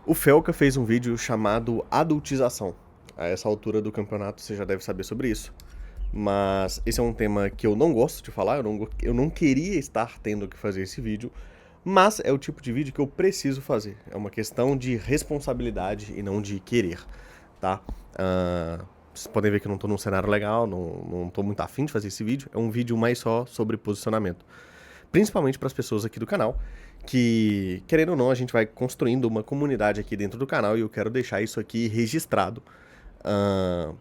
O Felca fez um vídeo chamado Adultização. A essa altura do campeonato você já deve saber sobre isso. Mas esse é um tema que eu não gosto de falar, eu não queria estar tendo que fazer esse vídeo, mas é o tipo de vídeo que eu preciso fazer. É uma questão de responsabilidade e não de querer, tá? Vocês podem ver que eu não tô num cenário legal, não tô muito afim de fazer esse vídeo. É um vídeo mais só sobre posicionamento. Principalmente para as pessoas aqui do canal, que, querendo ou não, a gente vai construindo uma comunidade aqui dentro do canal e eu quero deixar isso aqui registrado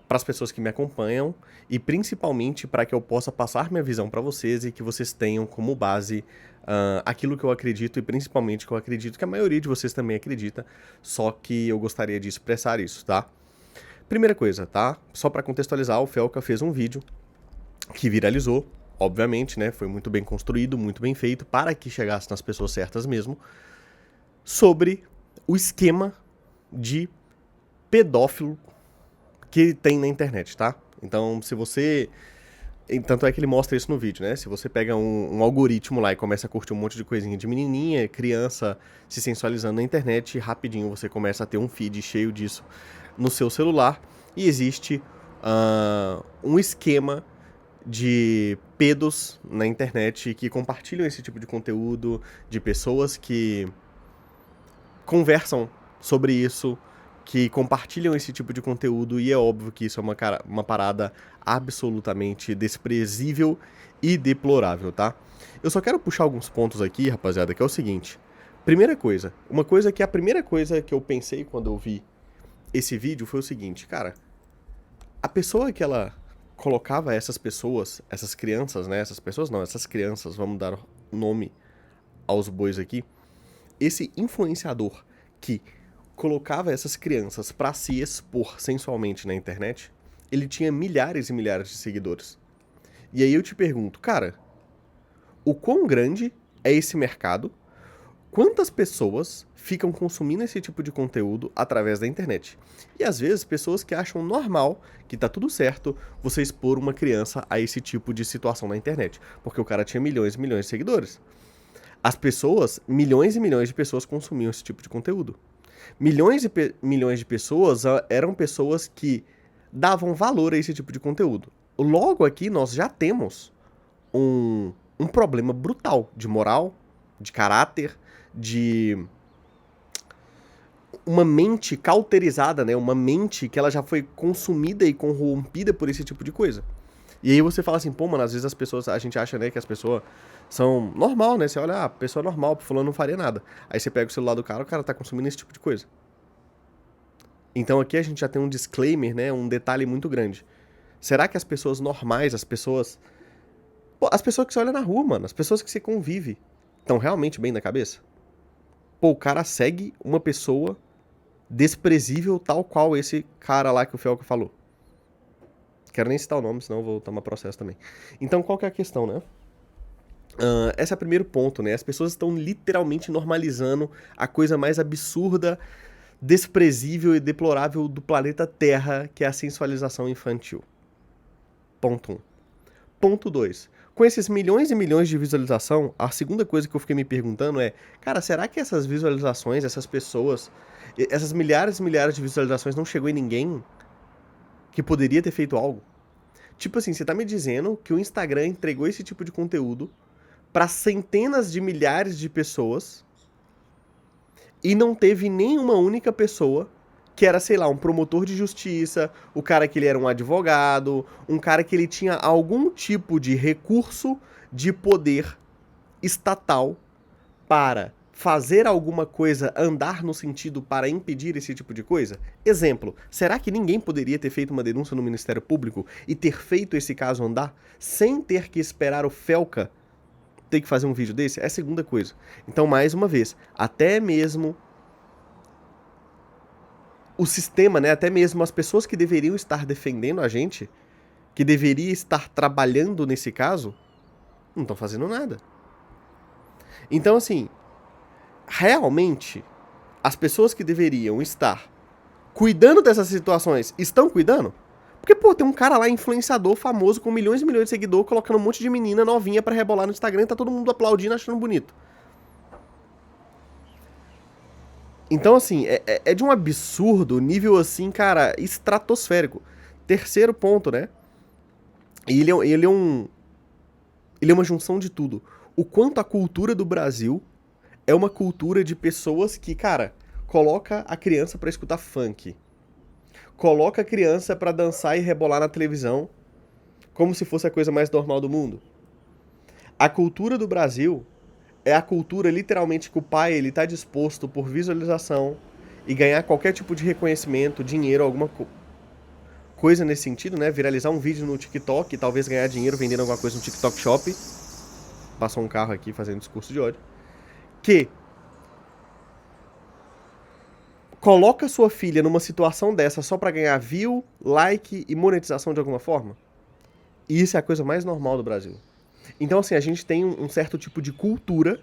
para as pessoas que me acompanham e principalmente para que eu possa passar minha visão para vocês e que vocês tenham como base aquilo que eu acredito e principalmente que eu acredito que a maioria de vocês também acredita, só que eu gostaria de expressar isso, tá? Primeira coisa, tá? Só para contextualizar, o Felca fez um vídeo que viralizou, obviamente, né? Foi muito bem construído, muito bem feito, para que chegasse nas pessoas certas mesmo, sobre o esquema de pedófilo que tem na internet, tá? Então, se você... Tanto é que ele mostra isso no vídeo, né? Se você pega um algoritmo lá e começa a curtir um monte de coisinha de menininha, criança se sensualizando na internet, rapidinho você começa a ter um feed cheio disso no seu celular. E existe um esquema de pedos na internet que compartilham esse tipo de conteúdo, de pessoas que conversam sobre isso, que compartilham esse tipo de conteúdo, e é óbvio que isso é uma parada absolutamente desprezível e deplorável, tá? Eu só quero puxar alguns pontos aqui, rapaziada, que é o seguinte. Primeira coisa, a primeira coisa que eu pensei quando eu vi esse vídeo foi o seguinte, cara, a pessoa que ela colocava essas pessoas, essas crianças, né, essas crianças, vamos dar nome aos bois aqui, esse influenciador que colocava essas crianças pra se expor sensualmente na internet, ele tinha milhares e milhares de seguidores. E aí eu te pergunto, cara, o quão grande é esse mercado? Quantas pessoas ficam consumindo esse tipo de conteúdo através da internet? E às vezes pessoas que acham normal, que tá tudo certo, você expor uma criança a esse tipo de situação na internet. Porque o cara tinha milhões e milhões de seguidores. As pessoas, milhões e milhões de pessoas consumiam esse tipo de conteúdo. Milhões de pessoas eram pessoas que davam valor a esse tipo de conteúdo. Logo aqui nós já temos um problema brutal de moral, de caráter, de uma mente cauterizada, né? Uma mente que ela já foi consumida e corrompida por esse tipo de coisa. E aí você fala assim, pô, mano, às vezes a gente acha, né, que as pessoas são normal, né? Você olha, a pessoa é normal, fulano não faria nada. Aí você pega o celular do cara, o cara tá consumindo esse tipo de coisa. Então aqui a gente já tem um disclaimer, né, um detalhe muito grande. Será que as pessoas normais, as pessoas... Pô, as pessoas que você olha na rua, mano, as pessoas que você convive, estão realmente bem na cabeça? Pô, o cara segue uma pessoa desprezível tal qual esse cara lá que o Felca falou. Quero nem citar o nome, senão eu vou tomar processo também. Então, qual que é a questão, né? Esse é o primeiro ponto, né? As pessoas estão literalmente normalizando a coisa mais absurda, desprezível e deplorável do planeta Terra, que é a sensualização infantil. Ponto 1. Ponto 2. Com esses milhões e milhões de visualização, a segunda coisa que eu fiquei me perguntando é, cara, será que essas visualizações, essas pessoas, essas milhares e milhares de visualizações não chegou em ninguém que poderia ter feito algo? Tipo assim, você tá me dizendo que o Instagram entregou esse tipo de conteúdo para centenas de milhares de pessoas e não teve nenhuma única pessoa que era, sei lá, um promotor de justiça, o cara que ele era um advogado, um cara que ele tinha algum tipo de recurso de poder estatal para fazer alguma coisa andar no sentido para impedir esse tipo de coisa? Exemplo, será que ninguém poderia ter feito uma denúncia no Ministério Público e ter feito esse caso andar sem ter que esperar o Felca ter que fazer um vídeo desse? É a segunda coisa. Então, mais uma vez, até mesmo o sistema, né, até mesmo as pessoas que deveriam estar defendendo a gente, que deveria estar trabalhando nesse caso, não estão fazendo nada. Então, assim, realmente, as pessoas que deveriam estar cuidando dessas situações estão cuidando? Porque, pô, tem um cara lá, influenciador famoso, com milhões e milhões de seguidores, colocando um monte de menina novinha pra rebolar no Instagram e tá todo mundo aplaudindo, achando bonito. Então, assim, é de um absurdo, nível assim, cara, estratosférico. Terceiro ponto, né? E ele é uma junção de tudo. O quanto a cultura do Brasil é uma cultura de pessoas que, cara, coloca a criança pra escutar funk. Coloca a criança pra dançar e rebolar na televisão como se fosse a coisa mais normal do mundo. A cultura do Brasil é a cultura literalmente que o pai ele tá disposto por visualização e ganhar qualquer tipo de reconhecimento, dinheiro, alguma coisa nesse sentido, né? Viralizar um vídeo no TikTok e talvez ganhar dinheiro vendendo alguma coisa no TikTok Shop. Passou um carro aqui fazendo discurso de ódio. Que coloca sua filha numa situação dessa só pra ganhar view, like e monetização de alguma forma. E isso é a coisa mais normal do Brasil. Então, assim, a gente tem um certo tipo de cultura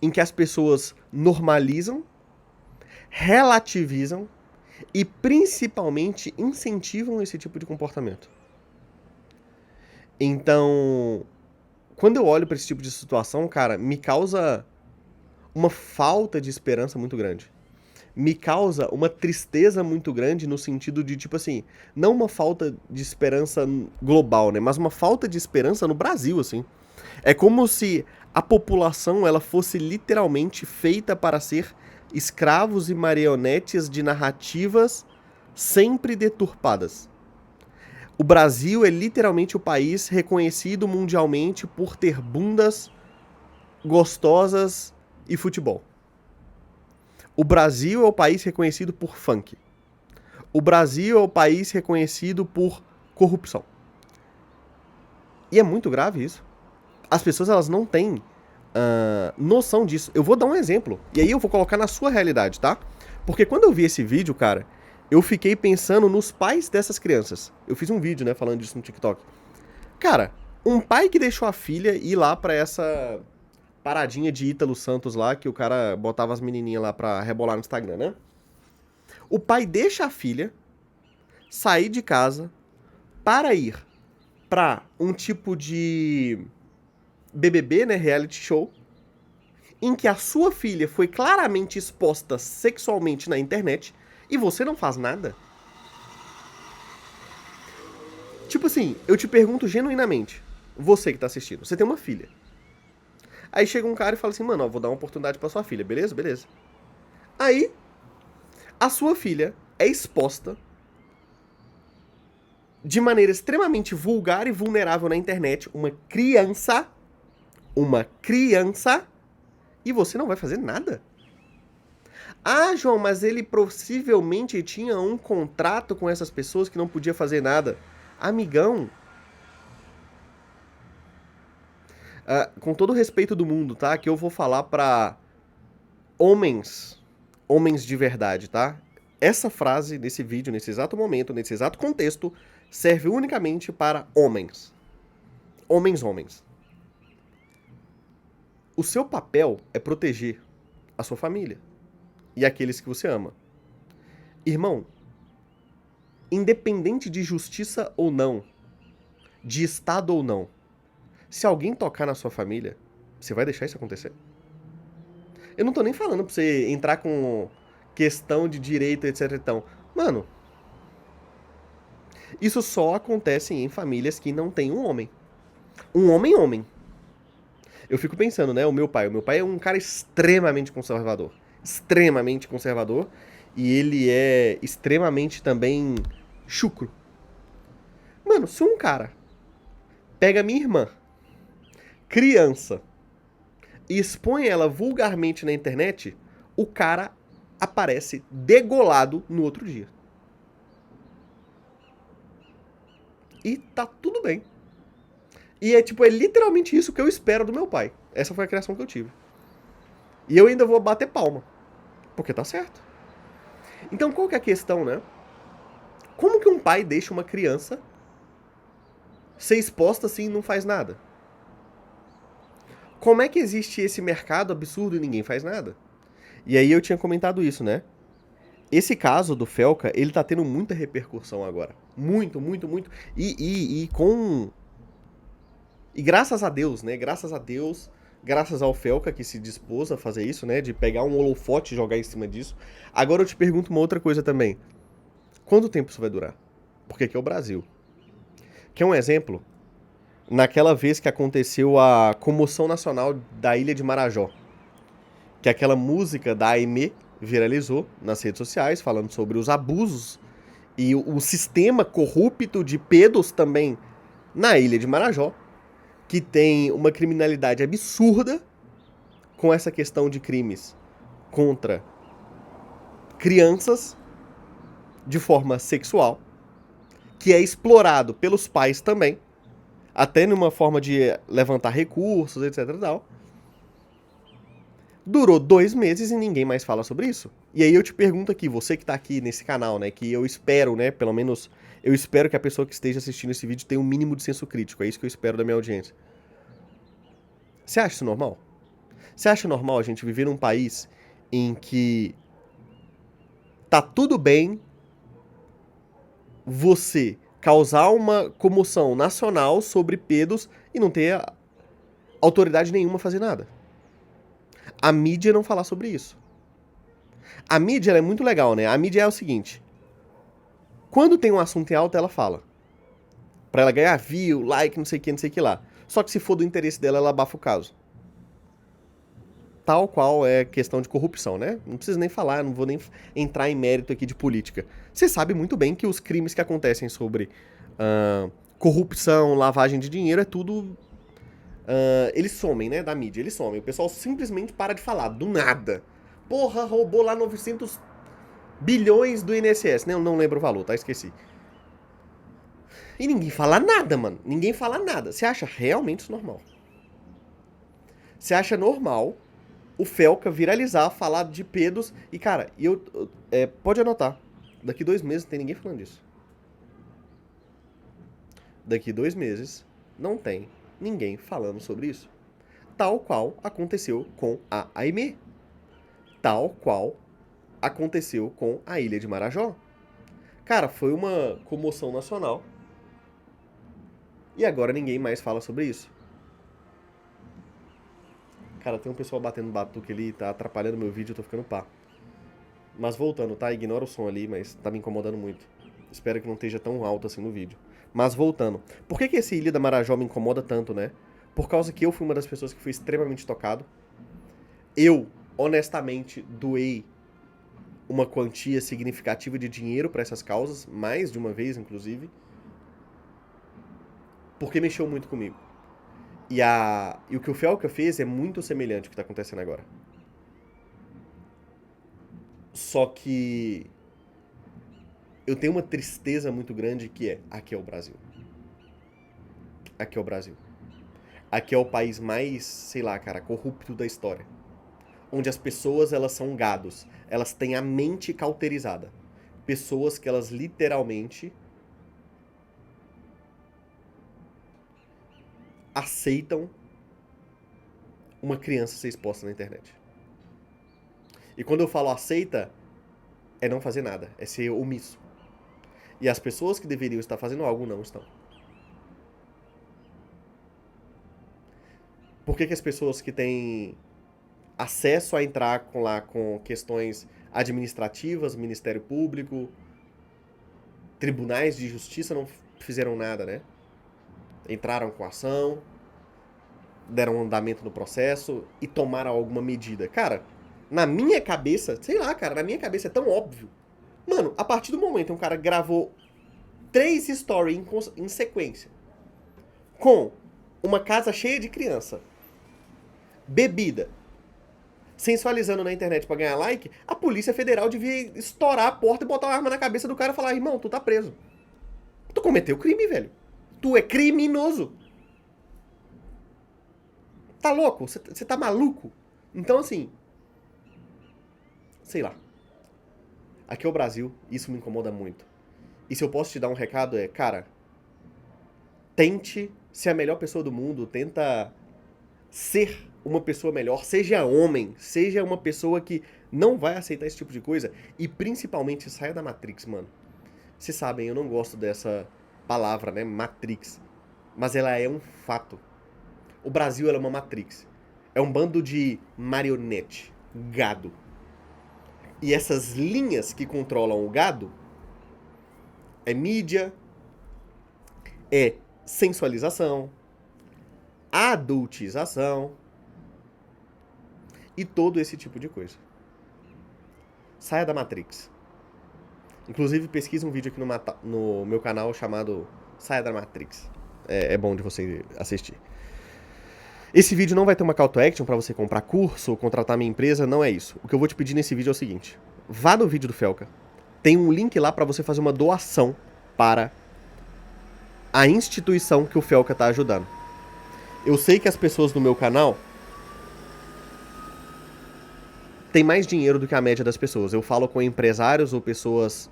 em que as pessoas normalizam, relativizam e principalmente incentivam esse tipo de comportamento. Então, quando eu olho pra esse tipo de situação, cara, me causa uma falta de esperança muito grande. Me causa uma tristeza muito grande no sentido de, tipo assim, não uma falta de esperança global, né? Mas uma falta de esperança no Brasil, assim. É como se a população ela fosse literalmente feita para ser escravos e marionetes de narrativas sempre deturpadas. O Brasil é literalmente o país reconhecido mundialmente por ter bundas gostosas e futebol. O Brasil é o país reconhecido por funk. O Brasil é o país reconhecido por corrupção. E é muito grave isso. As pessoas elas não têm noção disso. Eu vou dar um exemplo. E aí eu vou colocar na sua realidade, tá? Porque quando eu vi esse vídeo, cara, eu fiquei pensando nos pais dessas crianças. Eu fiz um vídeo, né, falando disso no TikTok. Cara, um pai que deixou a filha ir lá pra essa paradinha de Ítalo Santos lá, que o cara botava as menininhas lá pra rebolar no Instagram, né? O pai deixa a filha sair de casa para ir pra um tipo de BBB, né, reality show, em que a sua filha foi claramente exposta sexualmente na internet e você não faz nada? Tipo assim, eu te pergunto genuinamente, você que tá assistindo, você tem uma filha. Aí chega um cara e fala assim, mano, ó, vou dar uma oportunidade pra sua filha, beleza? Beleza. Aí, a sua filha é exposta de maneira extremamente vulgar e vulnerável na internet, uma criança, e você não vai fazer nada? Ah, João, mas ele possivelmente tinha um contrato com essas pessoas que não podia fazer nada. Amigão, com todo o respeito do mundo, tá? Que eu vou falar pra homens de verdade, tá? Essa frase nesse vídeo, nesse exato momento, nesse exato contexto, serve unicamente para homens. Homens. O seu papel é proteger a sua família e aqueles que você ama. Irmão, independente de justiça ou não, de Estado ou não, se alguém tocar na sua família, você vai deixar isso acontecer? Eu não tô nem falando pra você entrar com questão de direito, etc. Então, mano, isso só acontece em famílias que não tem um homem. Um homem. Eu fico pensando, né, o meu pai é um cara extremamente conservador. Extremamente conservador. E ele é extremamente também chucro. Mano, se um cara pega minha irmã, criança, e expõe ela vulgarmente na internet, o cara aparece degolado no outro dia. E tá tudo bem. E é literalmente isso que eu espero do meu pai. Essa foi a criação que eu tive. E eu ainda vou bater palma. Porque tá certo. Então qual que é a questão, né? Como que um pai deixa uma criança ser exposta assim e não faz nada? Como é que existe esse mercado absurdo e ninguém faz nada? E aí eu tinha comentado isso, né? Esse caso do Felca, ele tá tendo muita repercussão agora. Muito. E graças a Deus, né? Graças a Deus, graças ao Felca que se dispôs a fazer isso, né? De pegar um holofote e jogar em cima disso. Agora eu te pergunto uma outra coisa também. Quanto tempo isso vai durar? Porque aqui é o Brasil. Quer um exemplo? Naquela vez que aconteceu a comoção nacional da Ilha de Marajó, que aquela música da Aimee viralizou nas redes sociais, falando sobre os abusos e o sistema corrupto de pedos também na Ilha de Marajó, que tem uma criminalidade absurda com essa questão de crimes contra crianças de forma sexual, que é explorado pelos pais também, até numa forma de levantar recursos, etc e tal. Durou 2 meses e ninguém mais fala sobre isso. E aí eu te pergunto aqui, você que tá aqui nesse canal, né, que eu espero, né, pelo menos eu espero que a pessoa que esteja assistindo esse vídeo tenha um mínimo de senso crítico, é isso que eu espero da minha audiência. Você acha isso normal? Você acha normal a gente viver num país em que tá tudo bem você causar uma comoção nacional sobre pedos e não ter autoridade nenhuma a fazer nada? A mídia não falar sobre isso. A mídia ela é muito legal, né? A mídia é o seguinte: quando tem um assunto em alta, ela fala. Pra ela ganhar view, like, não sei o que lá. Só que se for do interesse dela, ela abafa o caso. Tal qual é questão de corrupção, né? Não preciso nem falar, não vou nem entrar em mérito aqui de política. Você sabe muito bem que os crimes que acontecem sobre corrupção, lavagem de dinheiro, é tudo... eles somem, né, da mídia, eles somem. O pessoal simplesmente para de falar, do nada. Porra, roubou lá 900 bilhões do INSS. Não lembro o valor, tá? Esqueci. E ninguém fala nada, mano. Ninguém fala nada. Você acha realmente isso normal? Você acha normal o Felca viralizar, falar de pedos e, cara, pode anotar. Daqui 2 meses não tem ninguém falando disso. Daqui 2 meses não tem ninguém falando sobre isso. Tal qual aconteceu com a Aimee. Tal qual aconteceu com a Ilha de Marajó. Cara, foi uma comoção nacional. E agora ninguém mais fala sobre isso. Cara, tem um pessoal batendo batuque ali, tá atrapalhando meu vídeo, eu tô ficando pá. Mas voltando, tá? Ignora o som ali, mas tá me incomodando muito. Espero que não esteja tão alto assim no vídeo. Mas voltando. Por que esse Ilha da Marajó me incomoda tanto, né? Por causa que eu fui uma das pessoas que fui extremamente tocado. Eu, honestamente, doei uma quantia significativa de dinheiro pra essas causas, mais de uma vez, inclusive. Porque mexeu muito comigo. E o que o Felca fez é muito semelhante ao que tá acontecendo agora. Só que eu tenho uma tristeza muito grande que é, aqui é o Brasil. Aqui é o Brasil. Aqui é o país mais, sei lá, cara, corrupto da história. Onde as pessoas, elas são gados. Elas têm a mente cauterizada. Pessoas que elas literalmente aceitam uma criança ser exposta na internet. E quando eu falo aceita, é não fazer nada, é ser omisso. E as pessoas que deveriam estar fazendo algo não estão. Por que as pessoas que têm acesso a entrar com questões administrativas, Ministério Público, tribunais de justiça não fizeram nada, né? Entraram com ação, deram andamento no processo e tomaram alguma medida. Cara, na minha cabeça, sei lá, cara, na minha cabeça é tão óbvio. Mano, a partir do momento que um cara gravou 3 stories em sequência, com uma casa cheia de criança, bebida, sensualizando na internet pra ganhar like, a Polícia Federal devia estourar a porta e botar uma arma na cabeça do cara e falar, irmão, tu tá preso. Tu cometeu crime, velho. Tu é criminoso. Tá louco? Você tá maluco? Então, assim, sei lá. Aqui é o Brasil, isso me incomoda muito. E se eu posso te dar um recado é, cara, tente ser a melhor pessoa do mundo, tenta ser uma pessoa melhor, seja homem, seja uma pessoa que não vai aceitar esse tipo de coisa e principalmente saia da Matrix, mano. Vocês sabem, eu não gosto dessa palavra, né, Matrix, mas ela é um fato. O Brasil é uma Matrix. É um bando de marionete, gado. E essas linhas que controlam o gado é mídia, é sensualização, adultização e todo esse tipo de coisa. Saia da Matrix. Inclusive, pesquisa um vídeo aqui no meu canal chamado Saia da Matrix. É bom de você assistir. Esse vídeo não vai ter uma call to action pra você comprar curso ou contratar minha empresa, não é isso. O que eu vou te pedir nesse vídeo é o seguinte. Vá no vídeo do Felca. Tem um link lá pra você fazer uma doação para a instituição que o Felca tá ajudando. Eu sei que as pessoas do meu canal têm mais dinheiro do que a média das pessoas. Eu falo com empresários ou pessoas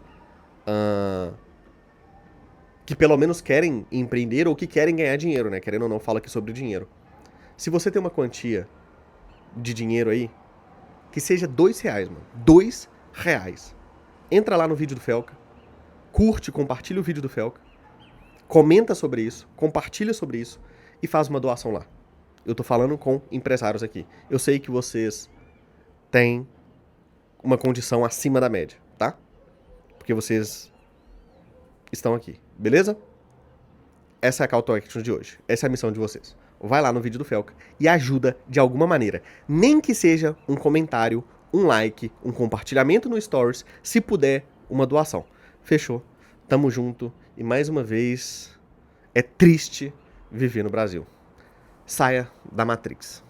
que pelo menos querem empreender ou que querem ganhar dinheiro, né? Querendo ou não, falo aqui sobre dinheiro. Se você tem uma quantia de dinheiro aí, que seja R$2, mano. R$2. Entra lá no vídeo do Felca, curte, compartilha o vídeo do Felca, comenta sobre isso, compartilha sobre isso e faz uma doação lá. Eu tô falando com empresários aqui. Eu sei que vocês têm uma condição acima da média, tá? Porque vocês estão aqui, beleza? Essa é a call to action de hoje. Essa é a missão de vocês. Vai lá no vídeo do Felca e ajuda de alguma maneira. Nem que seja um comentário, um like, um compartilhamento no Stories, se puder, uma doação. Fechou? Tamo junto. E mais uma vez, é triste viver no Brasil. Saia da Matrix.